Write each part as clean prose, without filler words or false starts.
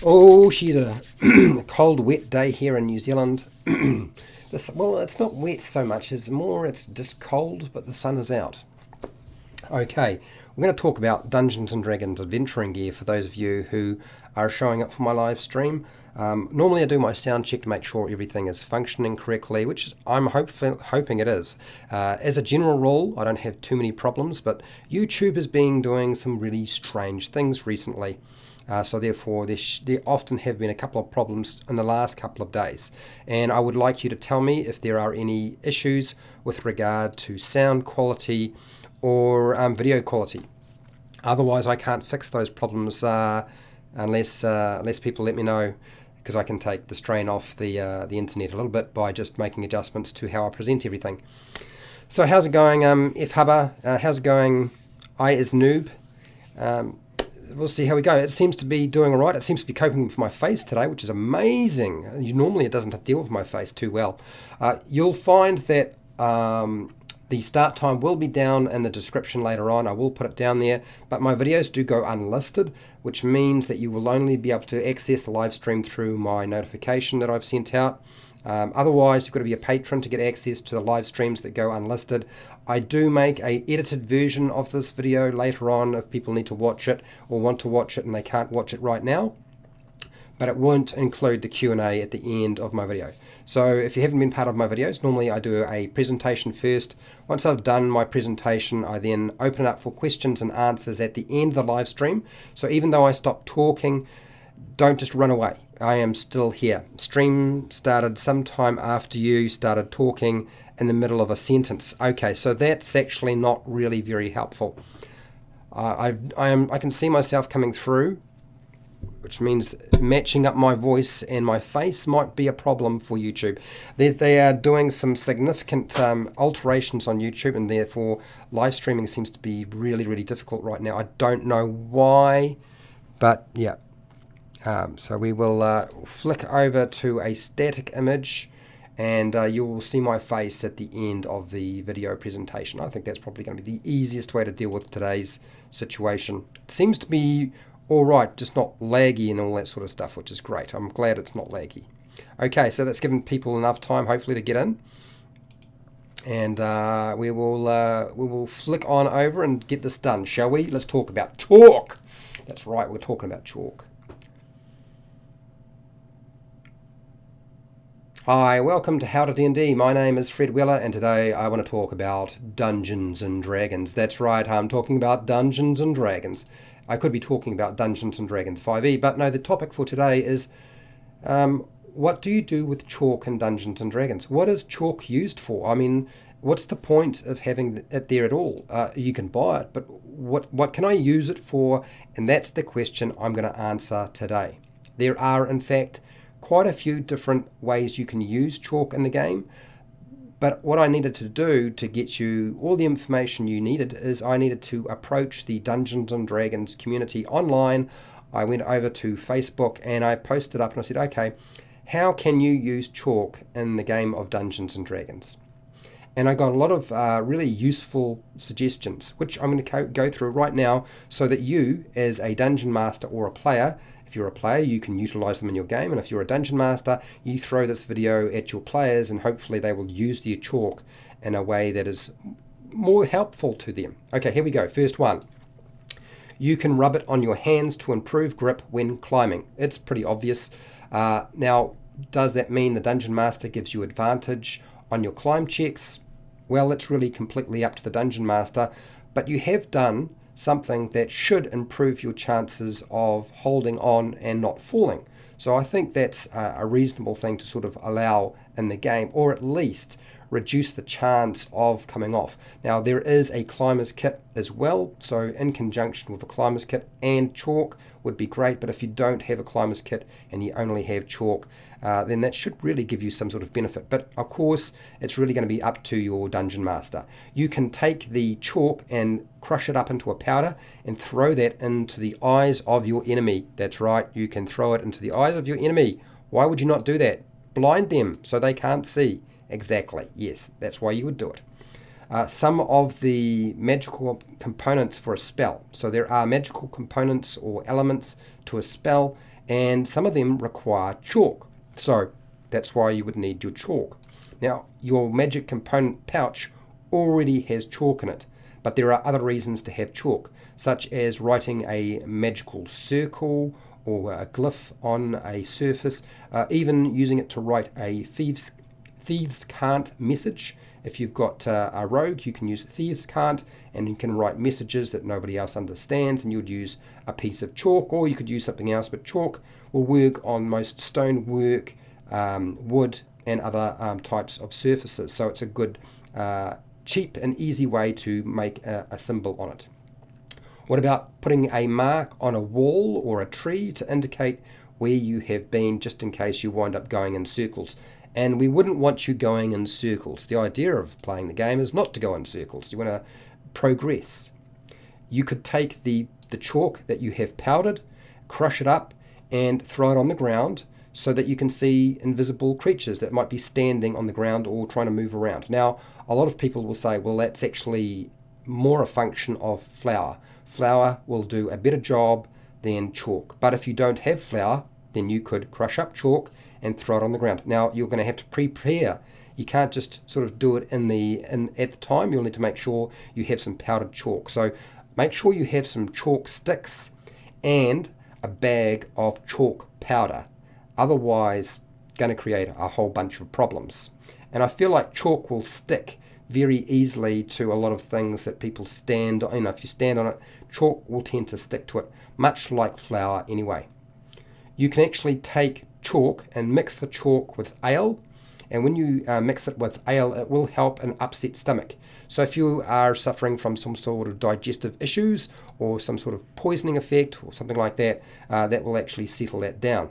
Oh, she's a cold, wet day here in New Zealand. Well, it's not wet so much. It's just cold, but the sun is out. Okay, we're going to talk about Dungeons and Dragons adventuring gear for those of you who are showing up for my live stream. Normally I do my sound check to make sure everything is functioning correctly, which I'm hoping it is. As a general rule, I don't have too many problems, but YouTube has been doing some really strange things recently. So therefore, there often have been a couple of problems in the last couple of days. And I would like you to tell me if there are any issues with regard to sound quality or video quality. Otherwise, I can't fix those problems unless people let me know, because I can take the strain off the internet a little bit by just making adjustments to how I present everything. So how's it going, F Hubba? How's it going, I is Noob? We'll see how we go. It seems to be doing all right. It seems to be coping with my face today, which is amazing. Normally it doesn't deal with my face too well. You'll find that the start time will be down in the description later on. I will put it down there, but my videos do go unlisted, which means that you will only be able to access the live stream through my notification that I've sent out. Otherwise, you've got to be a patron to get access to the live streams that go unlisted. I do make a edited version of this video later on if people need to watch it or want to watch it and they can't watch it right now, but it won't include the Q&A at the end of my video. So if you haven't been part of my videos, normally I do a presentation first. Once I've done my presentation, I then open it up for questions and answers at the end of the live stream. So even though I stop talking, don't just run away. I am still here. Stream started sometime after you started talking in the middle of a sentence. Okay, so that's actually not really very helpful. I can see myself coming through, which means matching up my voice and my face might be a problem for YouTube. They are doing some significant alterations on YouTube, and therefore live streaming seems to be really, really difficult right now. I don't know why, but yeah. So we will flick over to a static image, and you will see my face at the end of the video presentation. I think that's probably going to be the easiest way to deal with today's situation. It seems to be all right, just not laggy and all that sort of stuff, which is great. I'm glad it's not laggy. Okay, so that's given people enough time, hopefully, to get in. And we will flick on over and get this done, shall we? Let's talk about chalk. That's right, we're talking about chalk. Hi, welcome to HowtoDandD. My name is Fred Weller, and today I want to talk about Dungeons and Dragons. That's right, I'm talking about Dungeons and Dragons. I could be talking about Dungeons and Dragons 5e, but no, the topic for today is what do you do with chalk in Dungeons and Dragons? What is chalk used for? I mean, what's the point of having it there at all? You can buy it, but what can I use it for? And that's the question I'm going to answer today. There are, in fact, quite a few different ways you can use chalk in the game, but what I needed to do to get you all the information you needed is I needed to approach the Dungeons and Dragons community online. I went over to Facebook and I posted up and I said, okay, how can you use chalk in the game of Dungeons and Dragons? And I got a lot of really useful suggestions, which I'm going to go through right now so that you, as a dungeon master or a player, if you're a player, you can utilize them in your game, and if you're a dungeon master, you throw this video at your players and hopefully they will use their chalk in a way that is more helpful to them. Okay, here we go. First one. You can rub it on your hands to improve grip when climbing. It's pretty obvious. Now, does that mean the dungeon master gives you advantage on your climb checks? Well, it's really completely up to the dungeon master, but you have done something that should improve your chances of holding on and not falling. So I think that's a reasonable thing to sort of allow in the game, or at least reduce the chance of coming off. Now, there is a climber's kit as well, so in conjunction with a climber's kit and chalk would be great, but if you don't have a climber's kit and you only have chalk, then that should really give you some sort of benefit. But of course, it's really going to be up to your dungeon master. You can take the chalk and crush it up into a powder and throw that into the eyes of your enemy. That's right, you can throw it into the eyes of your enemy. Why would you not do that? Blind them so they can't see. Exactly, yes, that's why you would do it. Some of the magical components for a spell. So there are magical components or elements to a spell, and some of them require chalk. So that's why you would need your chalk. Now, your magic component pouch already has chalk in it, but there are other reasons to have chalk, such as writing a magical circle or a glyph on a surface, even using it to write a thieves can't message. If you've got a rogue, you can use thieves can't, and you can write messages that nobody else understands, and you'd use a piece of chalk, or you could use something else, but chalk will work on most stonework, wood, and other types of surfaces. So it's a good, cheap and easy way to make a symbol on it. What about putting a mark on a wall or a tree to indicate where you have been, just in case you wind up going in circles? And we wouldn't want you going in circles. The idea of playing the game is not to go in circles. You want to progress. You could take the chalk that you have powdered, crush it up, and throw it on the ground so that you can see invisible creatures that might be standing on the ground or trying to move around. Now, a lot of people will say, well, that's actually more a function of flour. Flour will do a better job than chalk. But if you don't have flour, then you could crush up chalk and throw it on the ground. Now, you're going to have to prepare. You can't just sort of do it at the time. You'll need to make sure you have some powdered chalk. So make sure you have some chalk sticks and a bag of chalk powder. Otherwise, going to create a whole bunch of problems. And I feel like chalk will stick very easily to a lot of things that people stand on. If you stand on it, chalk will tend to stick to it, much like flour anyway. You can actually take chalk and mix the chalk with ale, and when you mix it with ale, it will help an upset stomach. So if you are suffering from some sort of digestive issues or some sort of poisoning effect or something like that, that will actually settle that down.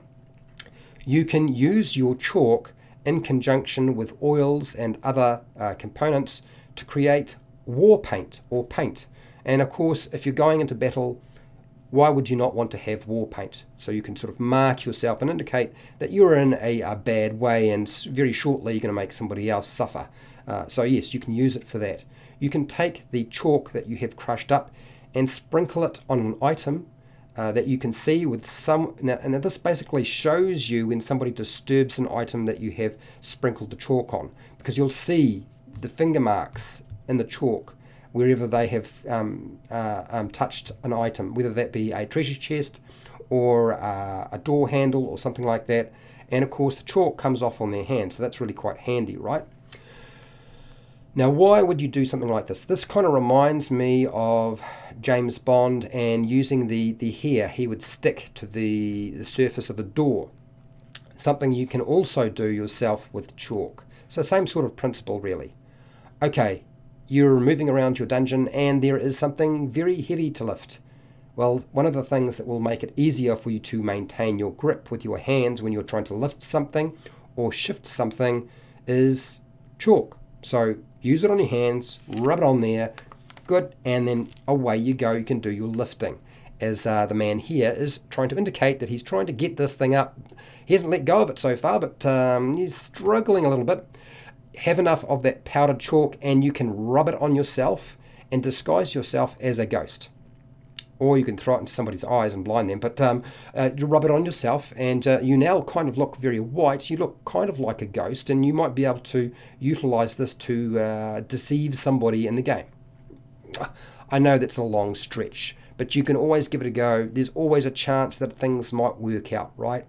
You can use your chalk in conjunction with oils and other components to create war paint or paint. And of course, if you're going into battle, why would you not want to have war paint? So you can sort of mark yourself and indicate that you're in a bad way, and very shortly you're going to make somebody else suffer. So yes, you can use it for that. You can take the chalk that you have crushed up and sprinkle it on an item that you can see with some. Now, and this basically shows you when somebody disturbs an item that you have sprinkled the chalk on, because you'll see the finger marks in the chalk wherever they have touched an item, whether that be a treasure chest or a door handle or something like that. And of course the chalk comes off on their hand, so that's really quite handy, right? Now, why would you do something like this? This kind of reminds me of James Bond and using the hair he would stick to the surface of a door. Something you can also do yourself with chalk. So same sort of principle, really. Okay, you're moving around your dungeon and there is something very heavy to lift. Well, one of the things that will make it easier for you to maintain your grip with your hands when you're trying to lift something or shift something is chalk. So use it on your hands, rub it on there, good, and then away you go. You can do your lifting. As the man here is trying to indicate that he's trying to get this thing up. He hasn't let go of it so far, but he's struggling a little bit. Have enough of that powdered chalk and you can rub it on yourself and disguise yourself as a ghost. Or you can throw it into somebody's eyes and blind them, but you rub it on yourself and you now kind of look very white. You look kind of like a ghost, and you might be able to utilize this to deceive somebody in the game. I know that's a long stretch, but you can always give it a go. There's always a chance that things might work out, right?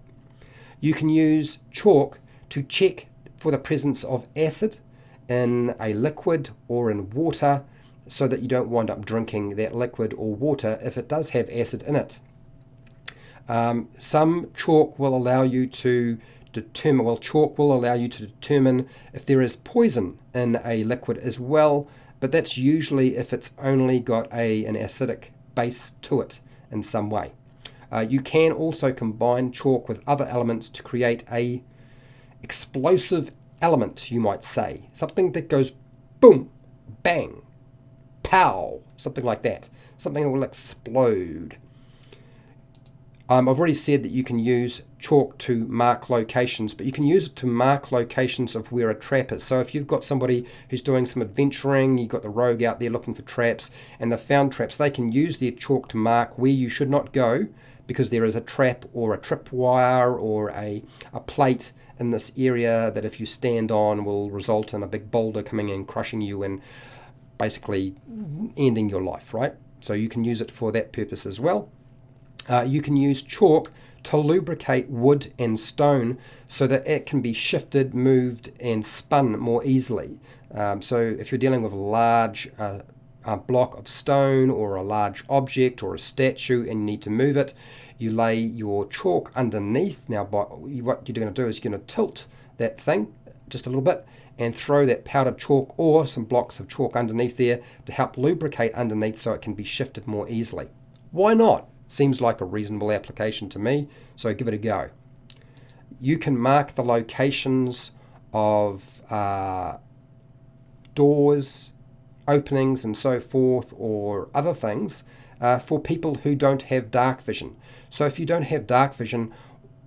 You can use chalk to check for the presence of acid in a liquid or in water, so that you don't wind up drinking that liquid or water if it does have acid in it. Some chalk will allow you to determine, if there is poison in a liquid as well, but that's usually if it's only got an acidic base to it in some way. You can also combine chalk with other elements to create a explosive element, you might say. Something that goes boom, bang, pow, something like that. Something that will explode. I've already said that you can use chalk to mark locations, but you can use it to mark locations of where a trap is. So if you've got somebody who's doing some adventuring, you've got the rogue out there looking for traps, and they've found traps, they can use their chalk to mark where you should not go, because there is a trap or a tripwire or a plate in this area that if you stand on will result in a big boulder coming in, crushing you and basically ending your life, right? So you can use it for that purpose as well. You can use chalk to lubricate wood and stone so that it can be shifted, moved and spun more easily. So if you're dealing with a large block of stone or a large object or a statue and you need to move it, you lay your chalk underneath. Now what you're going to do is you're going to tilt that thing just a little bit and throw that powdered chalk or some blocks of chalk underneath there to help lubricate underneath so it can be shifted more easily. Why not? Seems like a reasonable application to me, so give it a go. You can mark the locations of doors, openings and so forth, or other things for people who don't have dark vision. So if you don't have dark vision,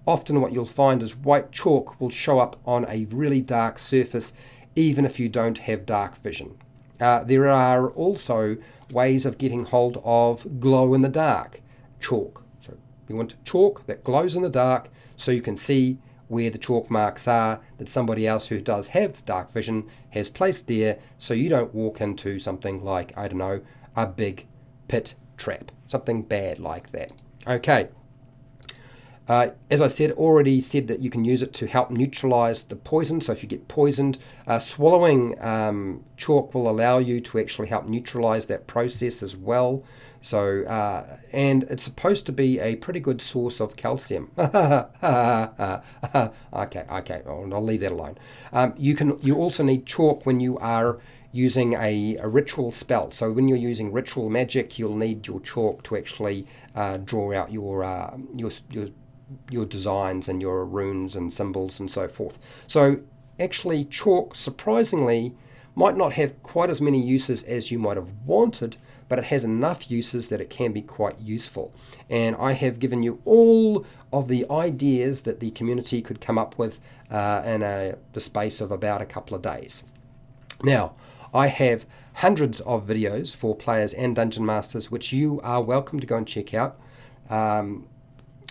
often what you'll find is white chalk will show up on a really dark surface even if you don't have dark vision. There are also ways of getting hold of glow in the dark chalk. So you want chalk that glows in the dark so you can see where the chalk marks are that somebody else who does have dark vision has placed there, so you don't walk into something like, I don't know, a big pit trap, something bad like that. Okay. As I said, already said that you can use it to help neutralize the poison. So if you get poisoned, swallowing chalk will allow you to actually help neutralize that process as well. So, and it's supposed to be a pretty good source of calcium. Okay, I'll leave that alone. You also need chalk when you are using a ritual spell. So when you're using ritual magic, you'll need your chalk to actually draw out your designs and your runes and symbols and so forth. So actually chalk, surprisingly, might not have quite as many uses as you might have wanted, but it has enough uses that it can be quite useful. And I have given you all of the ideas that the community could come up with in the space of about a couple of days. Now, I have hundreds of videos for players and dungeon masters, which you are welcome to go and check out.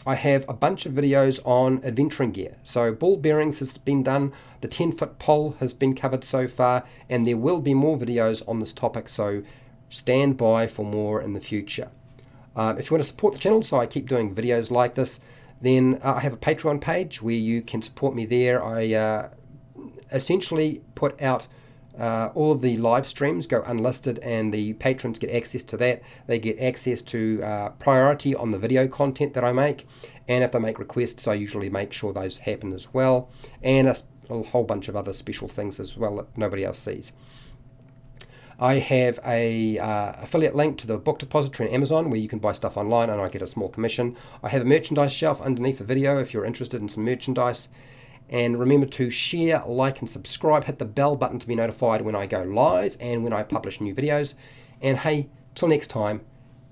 I have a bunch of videos on adventuring gear. So ball bearings has been done, the 10-foot pole has been covered so far, and there will be more videos on this topic, so stand by for more in the future. If you want to support the channel so I keep doing videos like this, then I have a Patreon page where you can support me there. I essentially put out all of the live streams go unlisted and the patrons get access to that. They get access to priority on the video content that I make, and if they make requests I usually make sure those happen as well, and a whole bunch of other special things as well that nobody else sees. I have a affiliate link to the book depository on Amazon where you can buy stuff online and I get a small commission. I have a merchandise shelf underneath the video if you're interested in some merchandise. And remember to share, like and subscribe. Hit the bell button to be notified when I go live and when I publish new videos. And hey, till next time,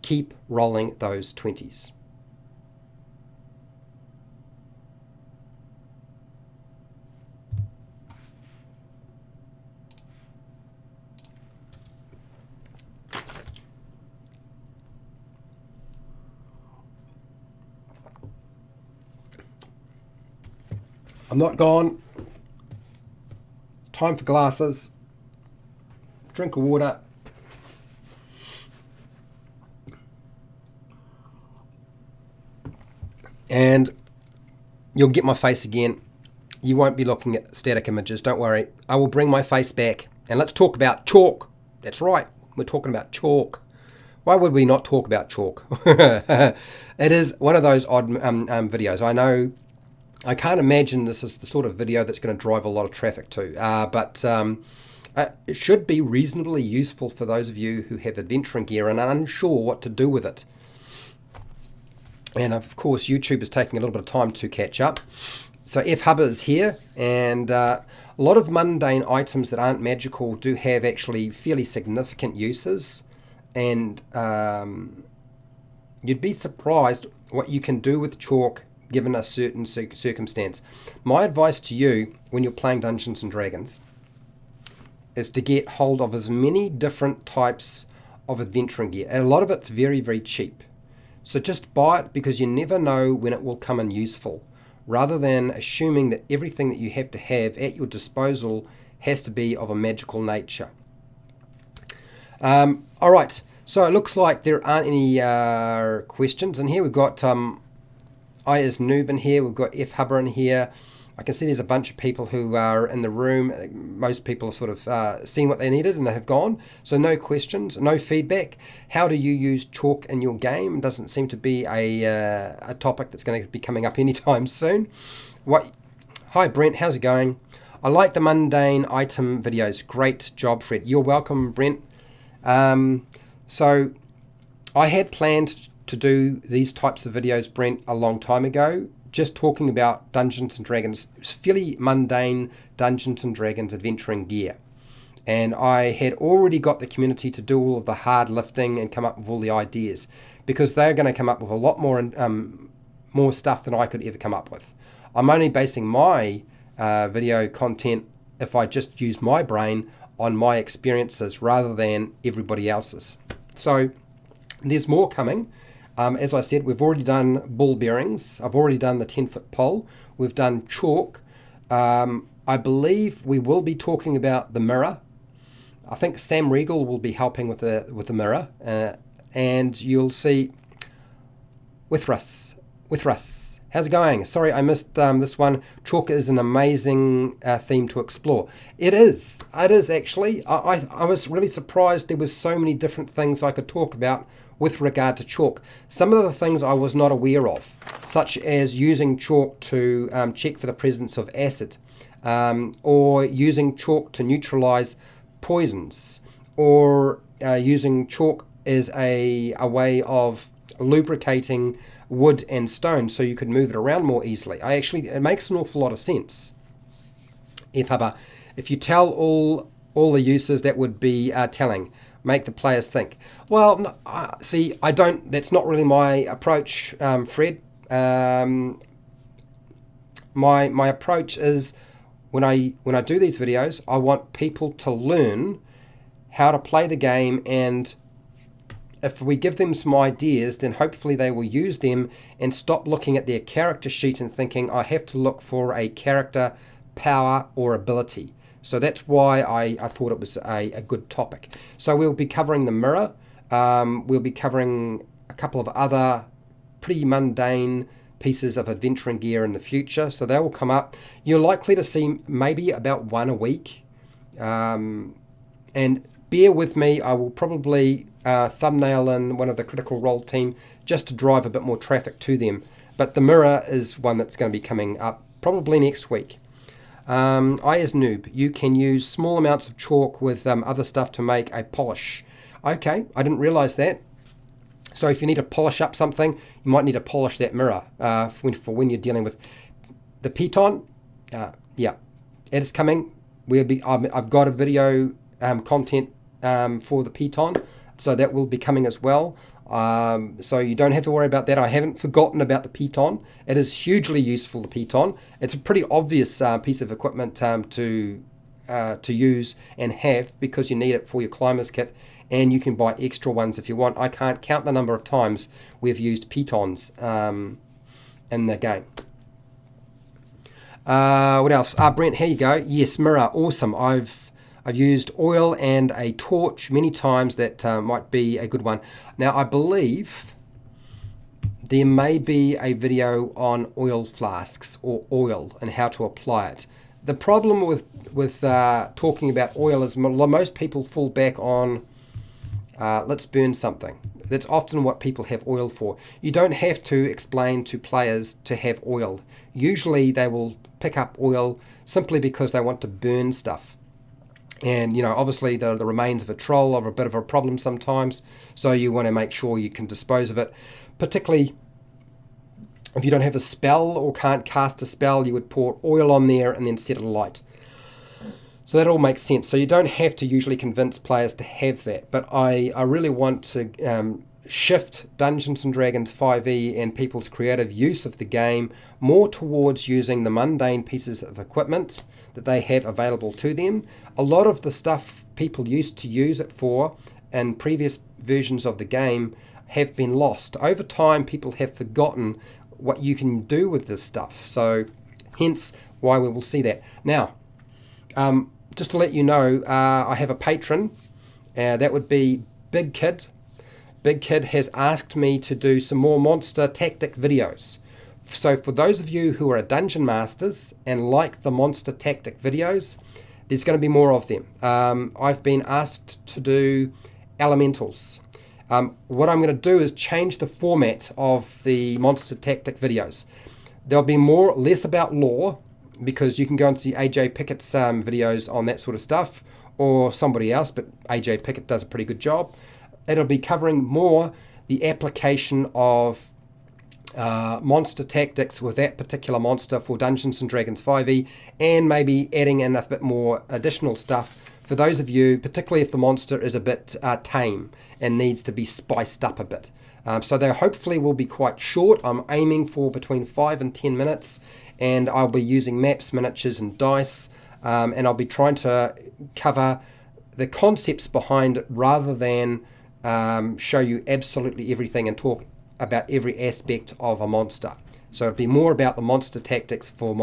keep rolling those 20s. I'm not gone. Time for glasses. Drink of water. And you'll get my face again. You won't be looking at static images, don't worry. I will bring my face back. And let's talk about chalk. That's right, we're talking about chalk. Why would we not talk about chalk? It is one of those odd videos. I know I can't imagine this is the sort of video that's going to drive a lot of traffic to, but it should be reasonably useful for those of you who have adventuring gear and are unsure what to do with it. And of course, YouTube is taking a little bit of time to catch up. So F-Hub is here, and a lot of mundane items that aren't magical do have actually fairly significant uses, and you'd be surprised what you can do with chalk given a certain circumstance. My advice to you when you're playing Dungeons and Dragons is to get hold of as many different types of adventuring gear. And a lot of it's very, very cheap. So just buy it because you never know when it will come in useful, rather than assuming that everything that you have to have at your disposal has to be of a magical nature. All right, so it looks like there aren't any questions in here. We've got I as Noob in here, we've got F Hubber in here. I can see there's a bunch of people who are in the room. Most people have sort of seen what they needed and they have gone. So no questions, no feedback. How do you use chalk in your game? Doesn't seem to be a topic that's going to be coming up anytime soon. What? Hi Brent, how's it going? I like the mundane item videos. Great job, Fred. You're welcome, Brent. So I had planned to do these types of videos, Brent, a long time ago, just talking about Dungeons and Dragons, fairly mundane Dungeons and Dragons adventuring gear. And I had already got the community to do all of the hard lifting and come up with all the ideas, because they're going to come up with a lot more stuff than I could ever come up with. I'm only basing my video content, if I just use my brain, on my experiences rather than everybody else's. So there's more coming. As I said, we've already done ball bearings. I've already done the 10-foot pole. We've done chalk. I believe we will be talking about the mirror. I think Sam Regal will be helping with the mirror. And you'll see with Russ. How's it going? Sorry, I missed this one. Chalk is an amazing theme to explore. It is actually. I was really surprised there was so many different things I could talk about with regard to chalk. Some of the things I was not aware of, such as using chalk to check for the presence of acid, or using chalk to neutralize poisons, or using chalk as a way of lubricating wood and stone so you could move it around more easily. It makes an awful lot of sense. If you tell all the uses, that would be telling. Make the players think. Well, no, see, I don't. That's not really my approach, Fred. My approach is when I do these videos, I want people to learn how to play the game, and if we give them some ideas, then hopefully they will use them and stop looking at their character sheet and thinking, I have to look for a character power or ability. So that's why I thought it was a good topic. So we'll be covering the mirror. We'll be covering a couple of other pretty mundane pieces of adventuring gear in the future. So they will come up. You're likely to see maybe about one a week. And bear with me, I will probably thumbnail in one of the Critical Role team just to drive a bit more traffic to them. But the mirror is one that's going to be coming up probably next week. I as Noob, you can use small amounts of chalk with other stuff to make a polish. Okay, I didn't realize that. So if you need to polish up something, you might need to polish that mirror for when you're dealing with the piton. Yeah, it is coming. I've got a video content for the piton, so that will be coming as well. So you don't have to worry about that. I haven't forgotten about the piton. It is hugely useful, the piton. It's a pretty obvious piece of equipment to use and have, because you need it for your climber's kit, and you can buy extra ones if you want. I can't count the number of times we've used pitons in the game. What else? Brent, here you go. Yes, mirror, awesome. I've used oil and a torch many times. That might be a good one. Now, I believe there may be a video on oil flasks or oil and how to apply it. The problem with talking about oil is most people fall back on let's burn something. That's often what people have oil for. You don't have to explain to players to have oil. Usually they will pick up oil simply because they want to burn stuff. And, obviously the remains of a troll are a bit of a problem sometimes, so you want to make sure you can dispose of it. Particularly if you don't have a spell or can't cast a spell, you would pour oil on there and then set it alight. So that all makes sense. So you don't have to usually convince players to have that. But I really want to shift Dungeons & Dragons 5e and people's creative use of the game more towards using the mundane pieces of equipment that they have available to them. A lot of the stuff people used to use it for in previous versions of the game have been lost. Over time, people have forgotten what you can do with this stuff. So hence why we will see that. Now, just to let you know, I have a patron. That would be Big Kid. Big Kid has asked me to do some more monster tactic videos. So for those of you who are dungeon masters and like the monster tactic videos, there's going to be more of them. I've been asked to do elementals. What I'm going to do is change the format of the monster tactic videos. There'll be less about lore, because you can go and see AJ Pickett's videos on that sort of stuff, or somebody else, but AJ Pickett does a pretty good job. It'll be covering more the application of monster tactics with that particular monster for Dungeons & Dragons 5e, and maybe adding in a bit more additional stuff for those of you, particularly if the monster is a bit tame and needs to be spiced up a bit. So they hopefully will be quite short. I'm aiming for between 5 and 10 minutes, and I'll be using maps, miniatures and dice, and I'll be trying to cover the concepts behind it rather than show you absolutely everything and talk about every aspect of a monster. So it'd be more about the monster tactics for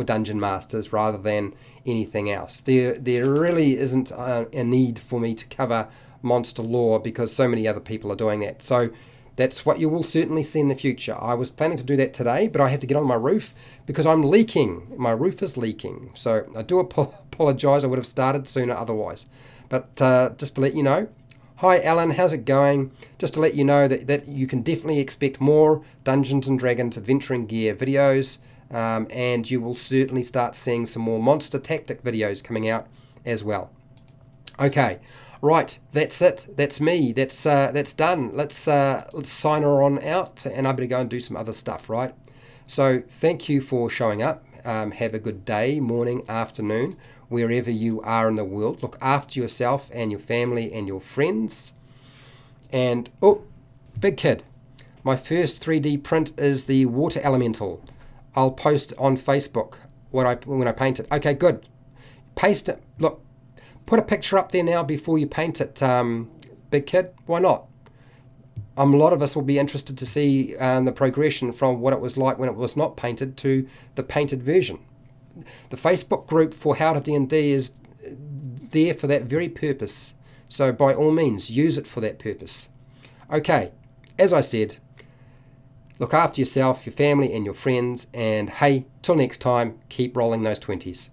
dungeon masters rather than anything else. There really isn't a need for me to cover monster lore because so many other people are doing that. So that's what you will certainly see in the future. I was planning to do that today, but I had to get on my roof because I'm leaking. My roof is leaking. So I do apologize. I would have started sooner otherwise. But just to let you know, hi Alan, how's it going? Just to let you know that you can definitely expect more Dungeons & Dragons Adventuring Gear videos, and you will certainly start seeing some more monster tactic videos coming out as well. Okay, right, that's it. That's me. That's done. Let's sign her on out, and I better go and do some other stuff, right? So thank you for showing up. Have a good day, morning, afternoon, wherever you are in the world. Look after yourself and your family and your friends. And, oh, Big Kid, my first 3D print is the water elemental. I'll post on Facebook when I paint it. Okay, good. Paste it. Look, put a picture up there now before you paint it, Big Kid. Why not? A lot of us will be interested to see the progression from what it was like when it was not painted to the painted version. The Facebook group for HowtoDandD is there for that very purpose. So by all means, use it for that purpose. Okay, as I said, look after yourself, your family and your friends, and hey, till next time, keep rolling those 20s.